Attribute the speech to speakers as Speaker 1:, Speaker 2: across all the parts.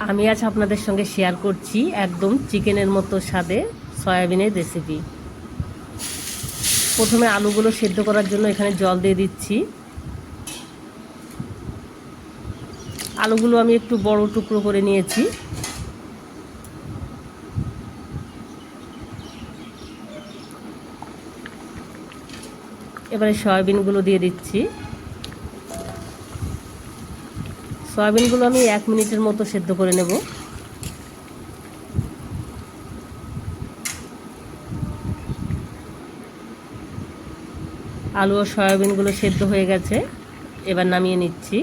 Speaker 1: আমি আজ আপনাদের সঙ্গে শেয়ার করছি একদম চিকেনের মতো স্বাদে সয়াবিনের রেসিপি। প্রথমে আলুগুলো সেদ্ধ করার জন্য এখানে জল দিয়ে দিচ্ছি। আলুগুলো আমি একটু বড় টুকরো করে নিয়েছি। এবারে সয়াবিনগুলো দিয়ে দিচ্ছি। সয়াবিনগুলো আমি 1 মিনিটের মতো সেদ্ধ করে নেব। আলু ও সয়াবিনগুলো সেদ্ধ হয়ে গেছে, এবার নামিয়ে নিচ্ছি।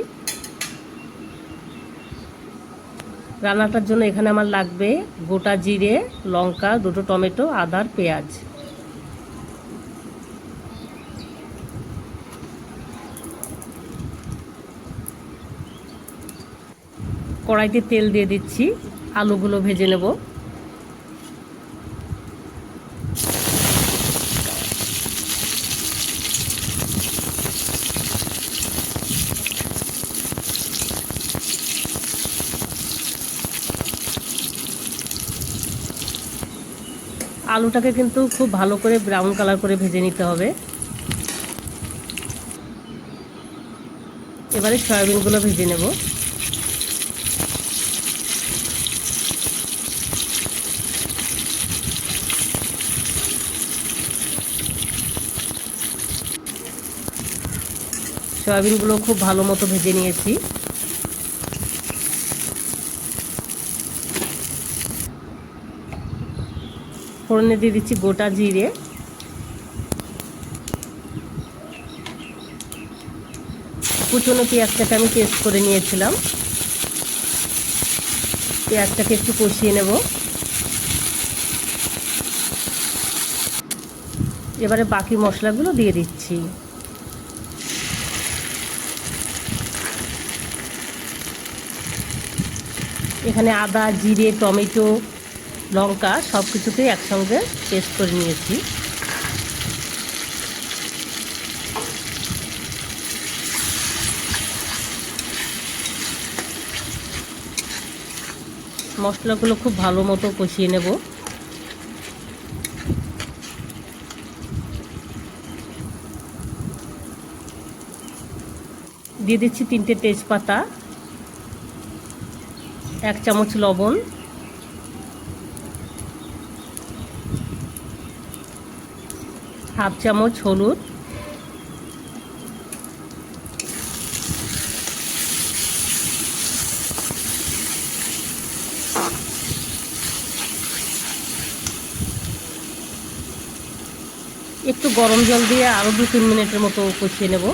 Speaker 1: রান্নাটার জন্য এখানে আমার লাগবে গোটা জিরে, লঙ্কা, 2টো টমেটো, আদা আর পেঁয়াজ। কড়াইতে তেল দিয়ে দিচ্ছি, আলুগুলো ভেজে নেব। আলুটাকে কিন্তু খুব ভালো করে ব্রাউন কালার করে ভেজে নিতে হবে। এবারে সয়াবিনগুলো ভেজে নেব। সয়াবিনগুলো খুব ভালো মতো ভেজে নিয়েছি। ফোড়নে দিয়ে দিচ্ছি গোটা জিরে, কুচনো পেঁয়াজটাকে আমি পেস্ট করে নিয়েছিলাম। পেঁয়াজটাকে একটু কষিয়ে নেব। এবারে বাকি মশলাগুলো দিয়ে দিচ্ছি। এখানে আদা, জিরে, টমেটো, লঙ্কা সব কিছুকে একসঙ্গে পেস্ট করে নিয়েছি। মশলাগুলো খুব ভালো মতো কষিয়ে নেব। দিয়ে দিচ্ছি 3টে তেজপাতা, 1 চামচ লবণ, হাফ চামচ হলুদ, একটু গরম জল দিয়ে আরও 2-3 মিনিটের মতো কষিয়ে নেব।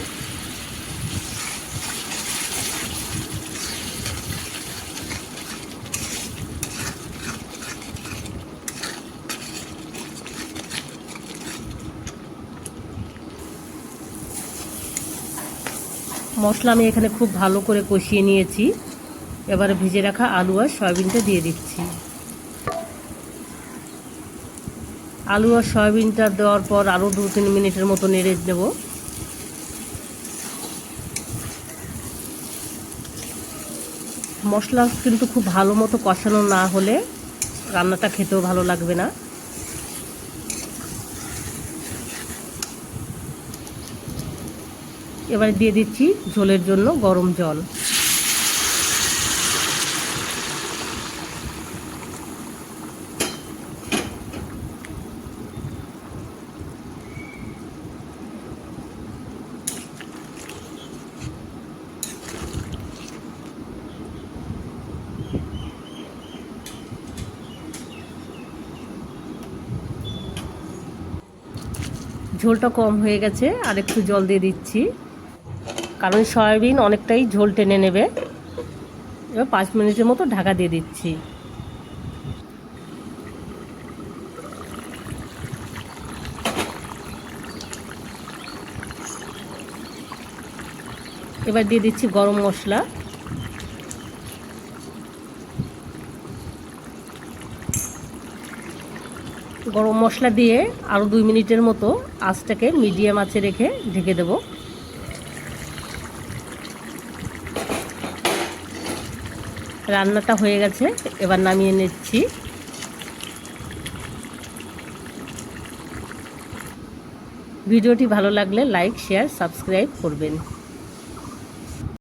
Speaker 1: মশলা আমি এখানে খুব ভালো করে কষিয়ে নিয়েছি। এবারে ভেজে রাখা আলু আর সয়াবিনটা দিয়ে দিচ্ছি। আলু আর সয়াবিনটা দেওয়ার পর আরও 2-3 মিনিটের মতো নেড়ে দেব। মশলা কিন্তু খুব ভালো মতো কষানো না হলে রান্নাটা খেতেও ভালো লাগবে না। এবারে দিয়ে দিচ্ছি ঝোলের জন্য গরম জল। ঝোলটা কম হয়ে গেছে, আর একটু জল দিয়ে দিচ্ছি, কারণ সয়াবিন অনেকটাই ঝোল টেনে নেবে। এবার 5 মিনিটের মতো ঢাকা দিয়ে দিচ্ছি। এবার দিয়ে দিচ্ছি গরম মশলা, গরম মশলা দিয়ে আরও 2 মিনিটের মতো আঁচটাকে মিডিয়াম আঁচে রেখে ঢেকে দেব। রান্নাটা হয়ে গেছে, এবার নামিয়ে নিচ্ছি। ভিডিওটি ভালো লাগলে লাইক, শেয়ার, সাবস্ক্রাইব করবেন।